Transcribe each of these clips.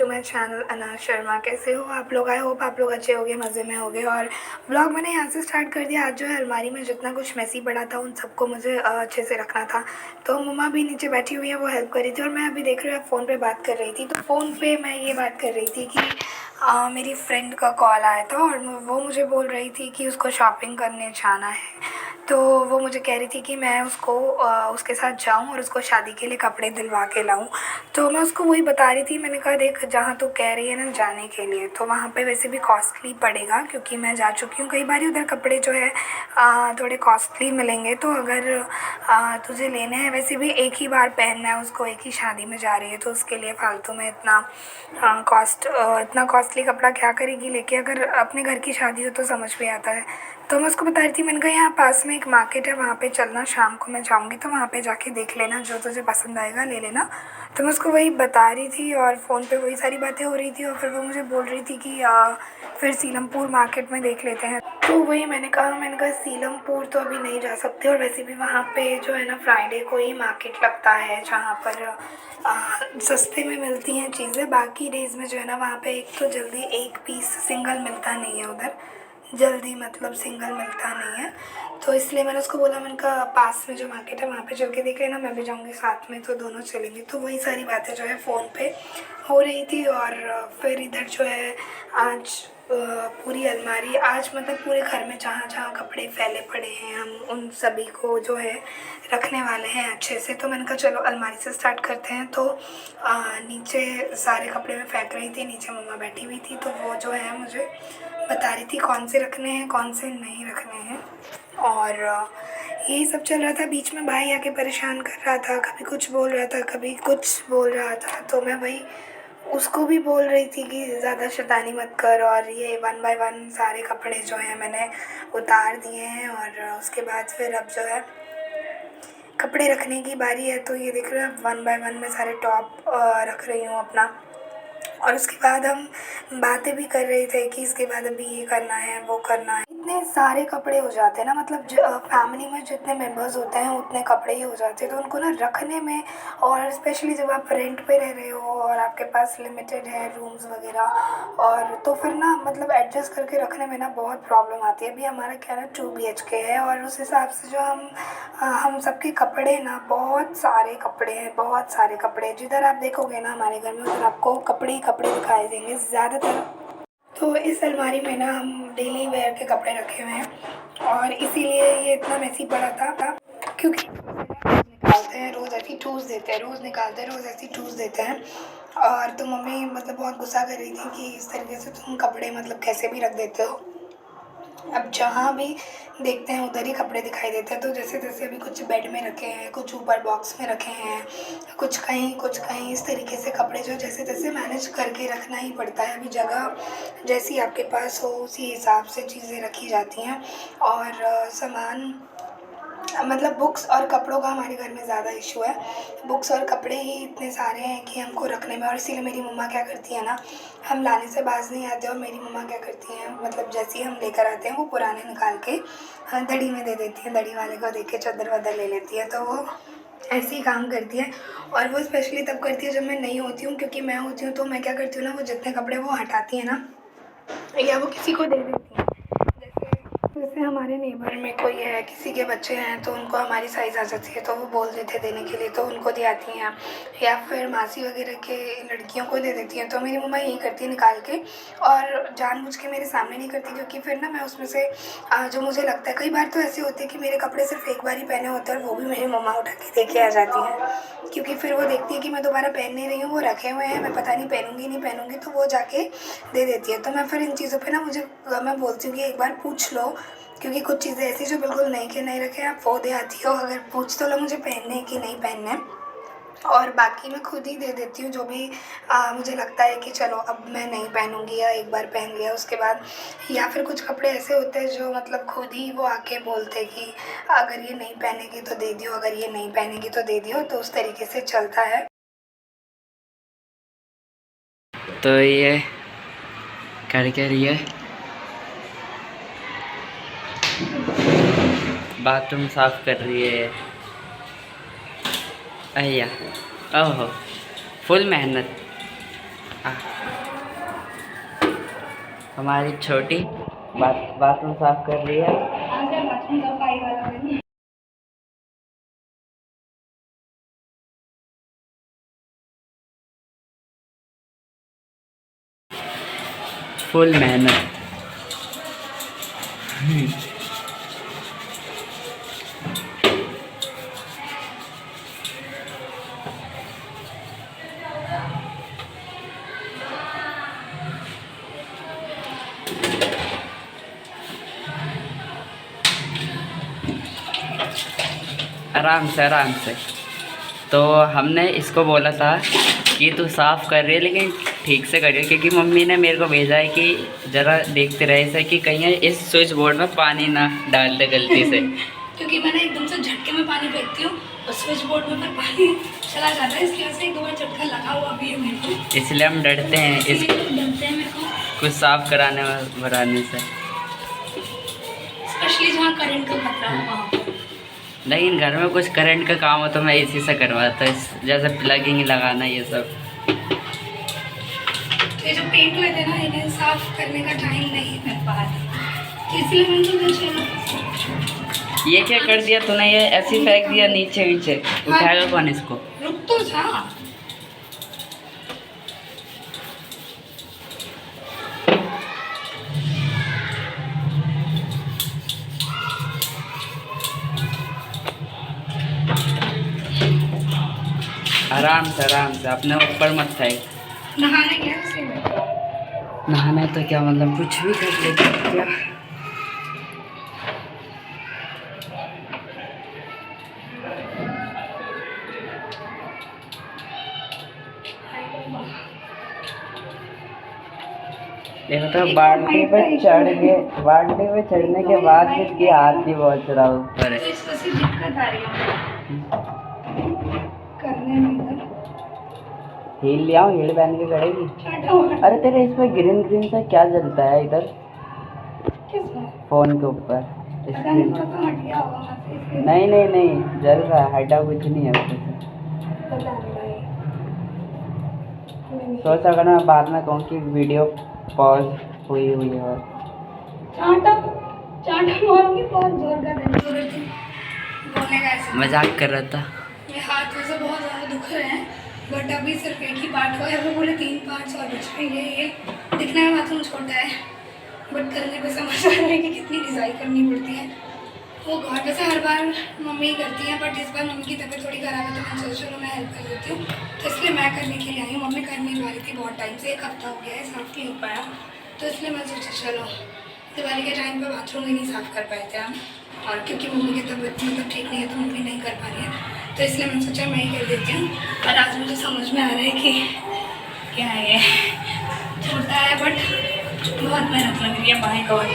My channel अनाज शर्मा। कैसे हो आप लोग? आई होप आप लोग अच्छे होंगे, मज़े में होंगे। और व्लॉग मैंने यहाँ से स्टार्ट कर दिया। आज जो है अलमारी में जितना कुछ मेसी पड़ा था उन सबको मुझे अच्छे से रखना था। तो मम्मा भी नीचे बैठी हुई है, वो हेल्प कर रही थी और मैं अभी देख रही हूँ फ़ोन पे बात कर रही थी। तो फ़ोन पे मैं ये बात कर रही थी कि मेरी फ्रेंड का कॉल आया था और वो मुझे बोल रही थी कि उसको शॉपिंग करने जाना है। तो वो मुझे कह रही थी कि मैं उसको उसके साथ जाऊं और उसको शादी के लिए कपड़े दिलवा के लाऊं। तो मैं उसको वही बता रही थी। मैंने कहा देख, जहाँ तू कह रही है ना जाने के लिए, तो वहाँ पे वैसे भी कॉस्टली पड़ेगा, क्योंकि मैं जा चुकी हूँ कई बार उधर। कपड़े जो है थोड़े कॉस्टली मिलेंगे। तो अगर तुझे लेने हैं, वैसे भी एक ही बार पहनना है उसको, एक ही शादी में जा रही है, तो उसके लिए फालतू में इतना इतना कॉस्टली कपड़ा क्या करेगी लेके। अगर अपने घर की शादी हो तो समझ भी आता है। तो मैं उसको बता रही थी, मैंने कहा यहाँ पास में एक मार्केट है, वहाँ पे चलना, शाम को मैं जाऊँगी तो वहाँ पे जाके देख लेना, जो तुझे पसंद आएगा ले लेना। तो मैं उसको वही बता रही थी और फ़ोन पे वही सारी बातें हो रही थी। और फिर वो मुझे बोल रही थी कि फिर सीलमपुर मार्केट में देख लेते हैं। तो वही मैंने कहा सीलमपुर तो अभी नहीं जा सकते। और वैसे भी वहाँ पे जो है ना फ्राइडे को ही मार्केट लगता है, जहाँ पर सस्ते में मिलती हैं चीज़ें। बाकी डेज़ में जो है ना वहाँ पे एक तो जल्दी एक पीस सिंगल मिलता नहीं है उधर, जल्दी मतलब सिंगल मिलता नहीं है। तो इसलिए मैंने उसको बोला, मैंने कहा पास में जो मार्केट है वहाँ पे चल के देख लेना, मैं भी जाऊँगी साथ में, तो दोनों चलेंगे। तो वही सारी बातें जो है फ़ोन पे हो रही थी। और फिर इधर जो है आज पूरी अलमारी, आज मतलब पूरे घर में जहाँ जहाँ कपड़े फैले पड़े हैं हम उन सभी को जो है रखने वाले हैं अच्छे से। तो मैंने कहा चलो अलमारी से स्टार्ट करते हैं। तो नीचे सारे कपड़े मैं फेंक रही थी, नीचे मम्मा बैठी हुई थी, तो वो जो है मुझे बता रही थी कौन से रखने हैं कौन से नहीं रखने हैं। और यही सब चल रहा था। बीच में भाई आके परेशान कर रहा था, कभी कुछ बोल रहा था, कभी कुछ बोल रहा था। तो मैं वही उसको भी बोल रही थी कि ज़्यादा शैतानी मत कर। और ये 1 बाय 1 सारे कपड़े जो हैं मैंने उतार दिए हैं। और उसके बाद फिर अब जो है कपड़े रखने की बारी है। तो ये देख रहे हो, 1 बाय 1 मैं सारे टॉप रख रही हूँ अपना। और उसके बाद हम बातें भी कर रहे थे कि इसके बाद अभी ये करना है वो करना है। इतने सारे कपड़े हो जाते हैं ना, मतलब फैमिली में जितने मेंबर्स होते हैं उतने कपड़े ही हो जाते हैं। तो उनको ना रखने में, और स्पेशली जब आप रेंट पे रह रहे हो और आपके पास लिमिटेड है रूम्स वगैरह, और तो फिर ना मतलब एडजस्ट करके रखने में ना बहुत प्रॉब्लम आती है। अभी हमारा क्या है ना 2 BHK है, और उस हिसाब से जो हम सबके कपड़े ना, बहुत सारे कपड़े हैं, बहुत सारे कपड़े। जिधर आप देखोगे ना हमारे घर में, उधर आपको कपड़े ही कपड़े दिखाई देंगे ज़्यादातर। तो इस अलमारी में ना हम डेली वेयर के कपड़े रखे हुए हैं, और इसीलिए ये इतना मैसी पड़ा था, क्योंकि निकालते हैं रोज़ ऐसी ठूस देते हैं, रोज़ निकालते हैं रोज़ ऐसी ठूस देते हैं। और तो मम्मी मतलब बहुत गुस्सा कर रही थी कि इस तरीके से तुम कपड़े मतलब कैसे भी रख देते हो। अब जहाँ भी देखते हैं उधर ही कपड़े दिखाई देते हैं। तो जैसे जैसे अभी कुछ बेड में रखे हैं, कुछ ऊपर बॉक्स में रखे हैं, कुछ कहीं, इस तरीके से कपड़े जो जैसे जैसे मैनेज करके रखना ही पड़ता है। अभी जगह जैसी आपके पास हो उसी हिसाब से चीज़ें रखी जाती हैं। और सामान मतलब बुक्स और कपड़ों का हमारे घर में ज़्यादा इशू है। बुक्स और कपड़े ही इतने सारे हैं कि हमको रखने में। और इसीलिए मेरी मम्मा क्या करती है ना, हम लाने से बाज नहीं आते। और मेरी मम्मा क्या करती हैं, मतलब जैसे ही हम लेकर आते हैं वो पुराने निकाल के दड़ी में दे देती हैं। दड़ी वाले को देख के चादर वादर ले लेती है। तो वो ऐसे ही काम करती है। और वो स्पेशली तब करती है जब मैं नहीं होती हूँ, क्योंकि मैं होती हूँ तो मैं क्या करती हूँ ना, वो जितने कपड़े वो हटाती है ना, या वो किसी को दे देती हैं। जैसे जैसे हमारे नेबर में कोई है, किसी के बच्चे हैं, तो उनको हमारी साइज़ आ जाती है तो वो बोल देते हैं देने के लिए, तो उनको दे आती हैं। या फिर मासी वगैरह के लड़कियों को दे देती हैं। तो मेरी मम्मा यही करती है निकाल के, और जानबूझ के मेरे सामने नहीं करती, क्योंकि फिर ना मैं उसमें से जो मुझे लगता है, कई बार तो ऐसे होते हैं कि मेरे कपड़े सिर्फ एक बार ही पहने होते हैं और वो भी मेरी मम्मा उठा के दे के आ जाती हैं। क्योंकि फिर वो देखती है कि मैं दोबारा पहन नहीं रही हूँ, वो रखे हुए हैं, मैं पता नहीं पहनूंगी नहीं पहनूंगी, तो वो जाके दे देती है। तो मैं फिर इन चीज़ों पे ना मैं बोलती हूँ कि एक बार पूछ लो, क्योंकि कुछ चीज़ें ऐसी जो बिल्कुल नहीं के नहीं रखे आप वो दे आती हो। अगर पूछ तो लो मुझे पहनने हैं कि नहीं पहनने, और बाकी मैं खुद ही दे देती हूँ जो भी मुझे लगता है कि चलो अब मैं नहीं पहनूंगी, या एक बार पहन लिया उसके बाद। या फिर कुछ कपड़े ऐसे होते हैं जो मतलब खुद ही वो आके बोलते हैं कि अगर ये नहीं पहनेगी तो दे दियो, अगर ये नहीं पहनेगी तो दे दियो। तो उस तरीके से चलता है। तो ये कर के लिए बाथरूम साफ कर रही है। अय्या, ओहो, फुल मेहनत। हमारी छोटी बाथरूम साफ कर रही है। आज है बाथरूम सफाई वाला दिन। फुल मेहनत। आराम से आराम से। तो हमने इसको बोला था कि तू साफ़ कर रही है लेकिन ठीक से करिए, क्योंकि मम्मी ने मेरे को भेजा है कि ज़रा देखते रहे इसे कि कहीं इस स्विच बोर्ड में पानी ना डाल दे गलती से। क्योंकि मैंने एकदम से झटके में पानी फेंकती हूँ और स्विच बोर्ड में फिर पानी चला जाता है, इसकी वजह से एक दो बार झटका लगा हुआ भी है मेरे को। इसलिए हम डरते हैं डरते हैं मेरे को कुछ साफ़ कराने भराने से। स्पेशली जहाँ करंट का खतरा हो वहाँ पर। लेकिन घर में कुछ करंट का काम हो तो मैं इसी से करवाता हूँ, जैसे प्लगिंग लगाना ये सब। ये जो पेंट हुए थे ना, इन्हें साफ करने का टाइम नहीं मिल पा रहा, इसलिए मैंने चलो। ये क्या कर दिया तूने, ये ऐसे फेंक दिया नीचे नीचे, उठाएगा कौन इसको? रुक तो जा। आराम से अपने ऊपर मत फेंक। नहाने गया उसे में। नहाना है तो क्या मतलब कुछ भी कर लेते क्या? ये तो बाल्टी पे चढ़ने के बाद इसकी हाथ ही बहुत चढ़ा ऊपर है। इसको से दिक्कत आ रही है करने में इधर। हील ले आओ, हील पहन के करेगी। अरे तेरे इसमें ग्रीन ग्रीन सा क्या जलता है इधर फोन के ऊपर स्क्रीन? नहीं जल रहा है, हटा कुछ नहीं है उससे। सोच अगर मैं बाद में कहूँ कि वीडियो पॉज हुई है और चाटा मारूंगी बहुत जोर का बोलने का ऐसा। मजाक कर रहा था। मेरे हाथ वैसे बहुत ज़्यादा दुख रहे हैं, बट अभी सिर्फ एक ही पार्ट हुआ है, वो बोले 3 पार्ट्स और बच रहे हैं। ये दिखने में बाथरूम छोटा है, बट करने पे समझ आ रहा है कि कितनी डिज़ाइन करनी पड़ती है। वो घर वैसे हर बार मम्मी ही करती हैं, बट इस बार मम्मी की तबीयत थोड़ी ख़राब है तो मैं सोच चलो मैं हेल्प कर देती हूँ, तो इसलिए मैं करने के लिए आई हूँ। मम्मी कर नहीं पा रही थी बहुत टाइम से, 1 हफ्ता हो गया है साफ नहीं हो पाया, तो इसलिए मैं सोचा चलो दिवाली के टाइम पर बाथरूम ही नहीं साफ़ कर पाए थे हम, और क्योंकि मम्मी की तबीयत मतलब ठीक नहीं है तो मम्मी नहीं कर पा रही है, तो इसलिए मैंने सोचा मैं ही कर देती हूँ। और आज मुझे समझ में आ रहा है कि क्या है, ये छोटा है बट बहुत मेहनत लग रही है। By god.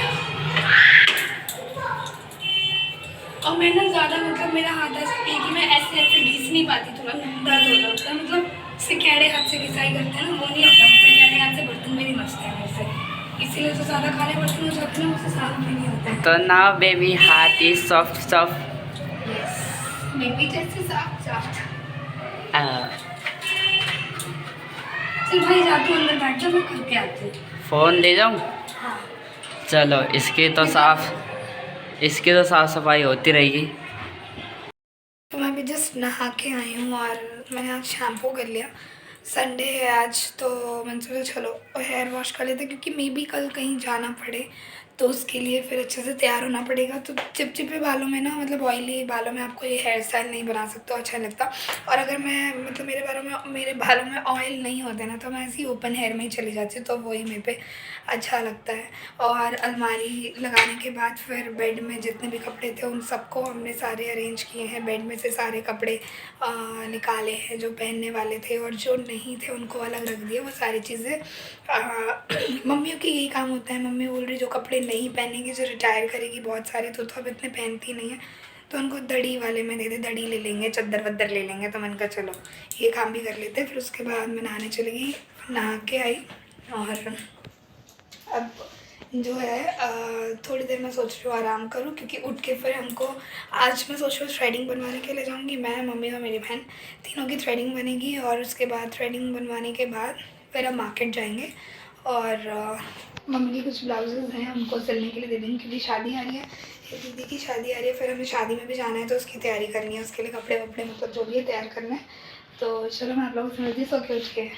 और मैं ना ज़्यादा मतलब मेरा हाथ ऐसा है कि मैं ऐसे घिस नहीं पाती, थोड़ा दर्द हो रहा है, मतलब सिक्याड़े हाथ से घिसाई करते हैं ना, वो नहीं होता मुझसे। सिक्याड़े हाथ से बर्तन भी नहीं मचते हैं मेरे से, इसीलिए तो ज़्यादा खाने बर्तन हो जाते हैं मुझसे साफ भी नहीं होता है। तो नाउ बेबी हाथ इज सॉफ्ट यस बेबी जैसे सॉफ्ट। चल भाई जा तू अंदर बैठ जा, मैं करके आती हूँ। फ़ोन ले जाऊँ? हाँ चलो इसकी तो साफ सफाई होती रहेगी। तो मैं अभी जस्ट नहा के आई हूँ और मैंने आज शैम्पू कर लिया। संडे है आज, तो मैंने सोचा चलो हेयर वॉश कर लेते, क्योंकि मे बी कल कहीं जाना पड़े तो उसके लिए फिर अच्छे से तैयार होना पड़ेगा। तो चिपचिपे बालों में ना, मतलब ऑयली बालों में आपको ये हेयर स्टाइल नहीं बना सकते, अच्छा नहीं लगता। और अगर मैं मतलब मेरे बालों में ऑयल नहीं होते ना, तो मैं ऐसे ही ओपन हेयर में ही चली जाती हूँ, तो वही मेरे पे अच्छा लगता है। और अलमारी लगाने के बाद फिर बेड में जितने भी कपड़े थे उन सबको हमने सारे अरेंज किए हैं। बेड में से सारे कपड़े निकाले हैं जो पहनने वाले थे, और जो नहीं थे उनको अलग रख दिए। वो सारी चीज़ें मम्मियों की यही काम होता है। मम्मी बोल रही जो कपड़े नहीं पहनेगी, जो रिटायर करेगी बहुत सारे, तो अब इतने पहनती नहीं है, तो उनको दड़ी वाले में दे दे, दड़ी ले लेंगे, चद्दर वद्दर ले लेंगे। तो मैंने कहा चलो ये काम भी कर लेते। फिर उसके बाद मैं नहाने चली गई, नहा के आई, और अब जो है थोड़ी देर मैं सोच रही हूँ आराम करूँ, क्योंकि उठ के फिर हमको आज मैं सोच रही हूँ थ्रेडिंग बनवाने के लिए जाऊँगी। मैं, मम्मी और मेरी बहन तीनों की थ्रेडिंग बनेगी, और उसके बाद थ्रेडिंग बनवाने के बाद फिर हम मार्केट जाएंगे और मम्मी की कुछ ब्लाउजेज़ हैं उनको सिलने के लिए दे देंगे क्योंकि शादी आ रही है, दीदी की शादी आ रही है, फिर हमें शादी में भी जाना है तो उसकी तैयारी करनी है, उसके लिए कपड़े वपड़े मतलब जो भी है तैयार करना है। तो चलो मैं आप लोगों से मिलती हूँ सो के उठ के।